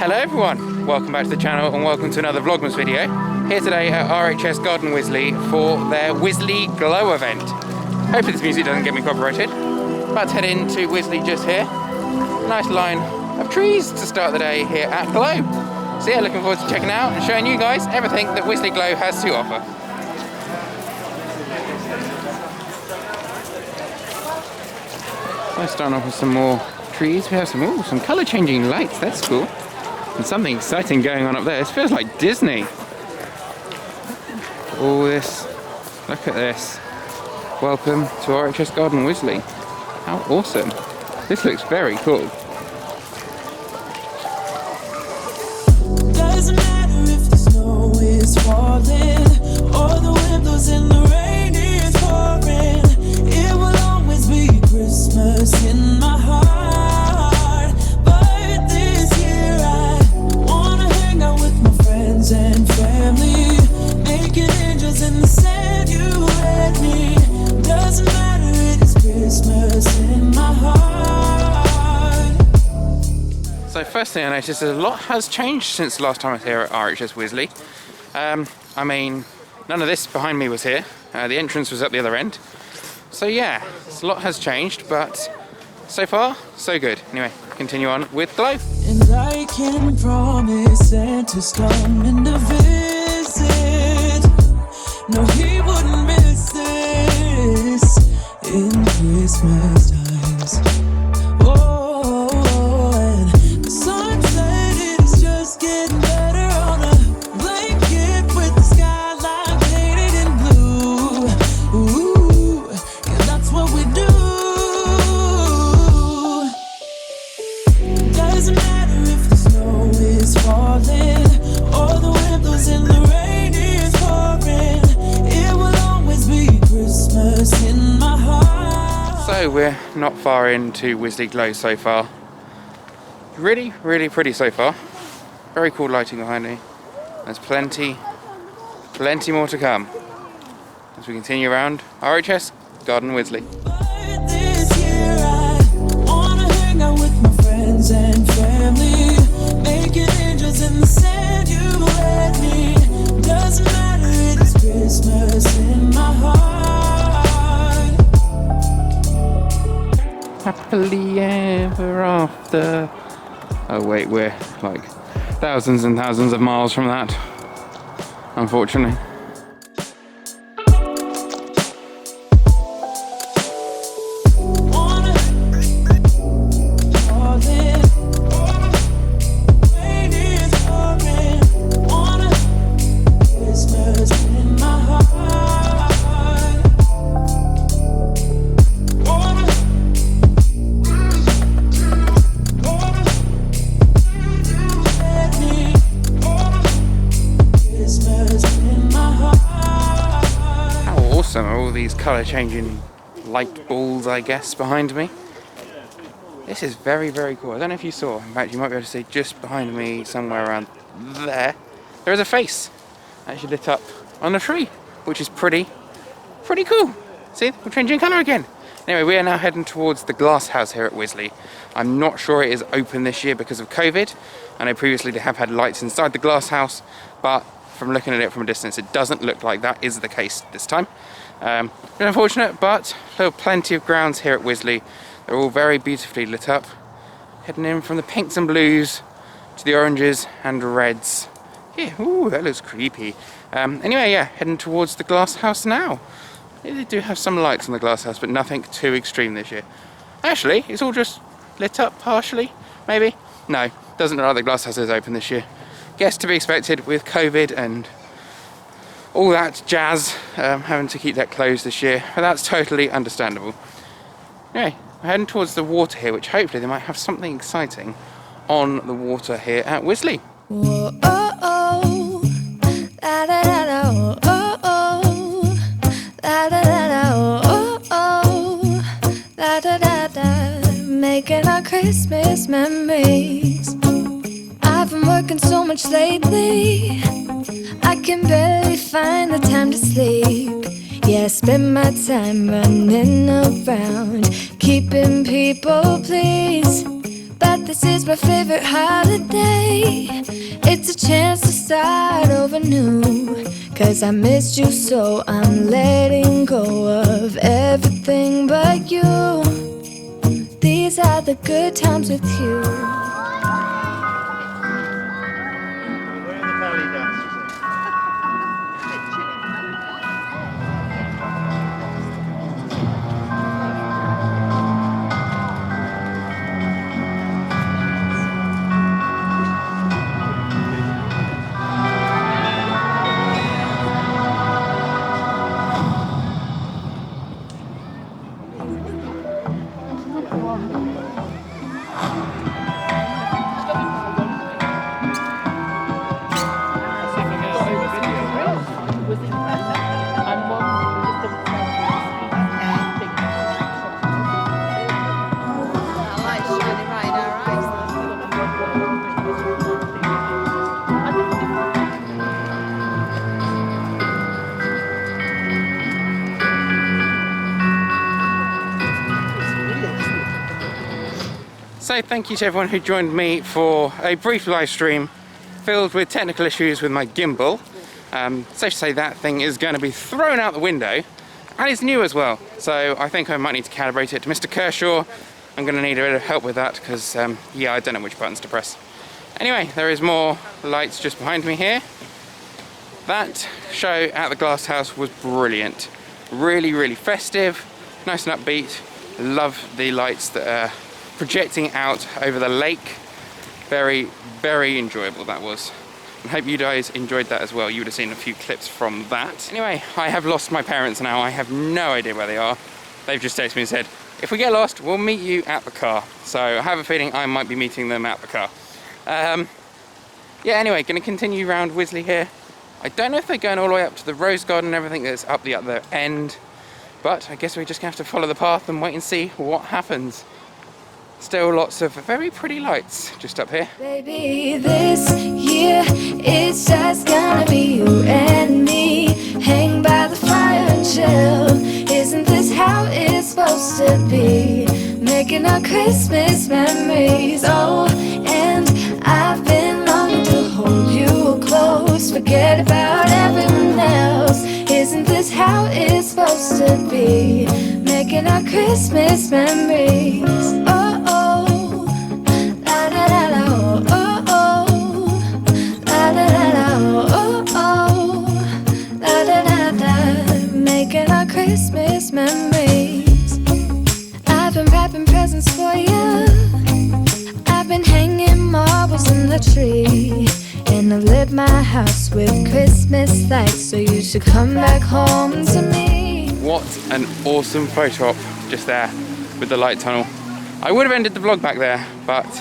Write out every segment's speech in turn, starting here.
Hello everyone, welcome back to the channel and welcome to another Vlogmas video. Here today at RHS Garden Wisley for their Wisley Glow event. Hopefully this music doesn't get me copyrighted. About to head into Wisley just here. Nice line of trees to start the day here at Glow. So yeah, looking forward to checking out and showing you guys everything that Wisley Glow has to offer. So starting off with some more trees. We have some colour changing lights, that's cool. And something exciting going on up there. This feels like Disney. All this, look at this. Welcome to RHS Garden Wisley. How awesome. This looks very cool. Doesn't matter if the snow is falling or the wind blows and the rain is pouring. It will always be Christmas in my heart. But this year I wanna hang out with my friends and family, making angels in the sand. You and me. Doesn't matter, it is Christmas in my heart. So first thing I noticed is a lot has changed since the last time I was here at RHS Wisley. I mean, none of this behind me was here. The entrance was at the other end. So yeah, a lot has changed, but so far, so good. Anyway, continue on with Glow. And I can promise Santa's coming to visit. No, he wouldn't miss this in Christmas times. Oh, and the sunset is just getting better on a blanket with the skyline painted in blue. Ooh, yeah, that's what we do. Doesn't matter if the snow is falling or the wind blows and the rain is pouring. It will always be Christmas in my heart. So we're not far into Wisley Glow so far. Really pretty so far. Very cool lighting behind me. There's plenty more to come as we continue around RHS Garden Wisley. But this year I wanna hang out with my friends and family, making angels in the sand. You and me. Doesn't matter, it is Christmas in my heart. Happily ever after. Oh wait, we're like thousands and thousands of miles from that, unfortunately. Awesome are all these colour changing light balls, I guess, behind me. This is very cool. I don't know if you saw, in fact you might be able to see just behind me somewhere around there, there is a face actually lit up on a tree, which is pretty cool. See, we're changing colour again. Anyway, we are now heading towards the glass house here at Wisley. I'm not sure it is open this year because of COVID. I know previously they have had lights inside the glass house, but from looking at it from a distance, it doesn't look like that is the case this time. Unfortunate, but there are plenty of grounds here at Wisley. They're all very beautifully lit up. Heading in from the pinks and blues to the oranges and reds. Yeah, ooh, that looks creepy. Anyway, yeah, heading towards the glass house now. They do have some lights on the glass house, but nothing too extreme this year. Actually, it's all just lit up partially, maybe? No, doesn't look like the glass house is open this year. Guess to be expected with COVID and all that jazz, having to keep that closed this year, but that's totally understandable. Anyway, we're heading towards the water here, which hopefully they might have something exciting on the water here at Wisley. Whoa, oh, oh, da da da da, oh, oh, da da da da, oh, oh, da da da da, making our Christmas memories. I've been working so much lately, I can barely find the time to sleep. Yeah, I spend my time running around, keeping people pleased. But but this is my favorite holiday. It's a chance to start over new. 'Cause I missed you, so I'm letting go of everything but you. These are the good times with you. So thank you to everyone who joined me for a brief live stream filled with technical issues with my gimbal. Safe to say that thing is going to be thrown out the window, and it's new as well, so I think I might need to calibrate it. Mr. Kershaw, I'm going to need a bit of help with that because yeah, I don't know which buttons to press. Anyway, there is more lights just behind me here. That show at the Glass House was brilliant. Really festive, nice and upbeat. Love the lights that are projecting out over the lake. Very enjoyable that was. I hope you guys enjoyed that as well. You would have seen a few clips from that. Anyway, I have lost my parents now. I have no idea where they are. They've just texted me and said, if we get lost, we'll meet you at the car. So I have a feeling I might be meeting them at the car. Yeah, anyway, going to continue around Wisley here. I don't know if they're going all the way up to the rose garden and everything that's up the other end, but I guess we're just going to have to follow the path and wait and see what happens. Still lots of very pretty lights just up here. Baby, this year it's just gonna be you and me. Hang by the fire and chill. Isn't this how it's supposed to be? Making our Christmas memories. Oh, and I've been longing to hold you close. Forget about everyone else. Isn't this how it's supposed to be? Making our Christmas memories. Oh, making our Christmas memories. I've been wrapping presents for you. I've been hanging marbles in the tree, and I've lit my house with Christmas lights, so you should come back home to me. What an awesome photo op just there with the light tunnel. I would have ended the vlog back there, but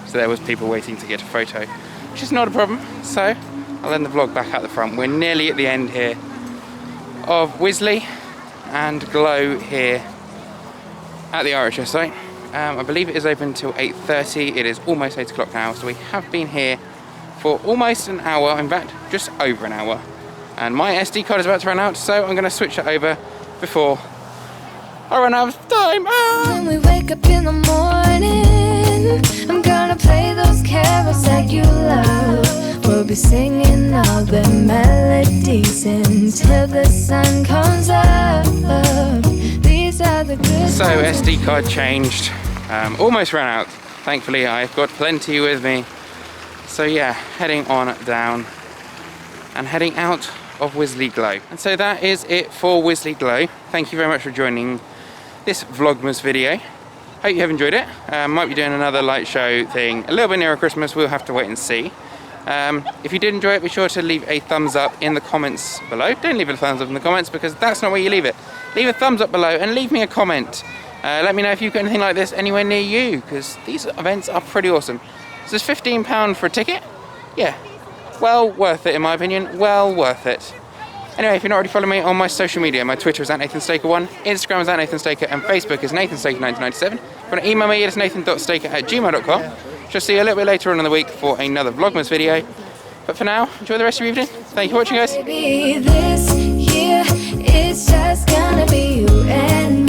so there was people waiting to get a photo, which is not a problem, so I'll end the vlog back at the front. We're nearly at the end here of Wisley and Glow here at the RHS site. I believe it is open till 8:30. It is almost 8 o'clock now, so we have been here for almost an hour, in fact just over an hour, and my SD card is about to run out, so I'm going to switch it over before I run out of time. When we wake up in the morning, I'm gonna play those carols that you love. We'll be singing all the melodies until the sun comes up. These are the good So times. SD card changed, almost ran out. Thankfully I've got plenty with me. So yeah, heading on down and heading out of Wisley Glow. And so that is it for Wisley Glow. Thank you very much for joining this Vlogmas video. Hope you have enjoyed it. Might be doing another light show thing a little bit nearer Christmas. We'll have to wait and see. If you did enjoy it, be sure to leave a thumbs up in the comments below. Don't leave a thumbs up in the comments because that's not where you leave it. Leave a thumbs up below and leave me a comment. Let me know if you've got anything like this anywhere near you, because these events are pretty awesome. So it's £15 for a ticket. Yeah, well worth it in my opinion. Well worth it. Anyway, if you're not already following me on my social media, my Twitter is @NathanStaker1, Instagram is @NathanStaker, and Facebook is NathanStaker1997. If you want to email me, it's nathan.staker@gmail.com. Shall see you a little bit later on in the week for another Vlogmas video. But for now, enjoy the rest of your evening. Thank you for watching, guys. Baby, this year it's just gonna be you and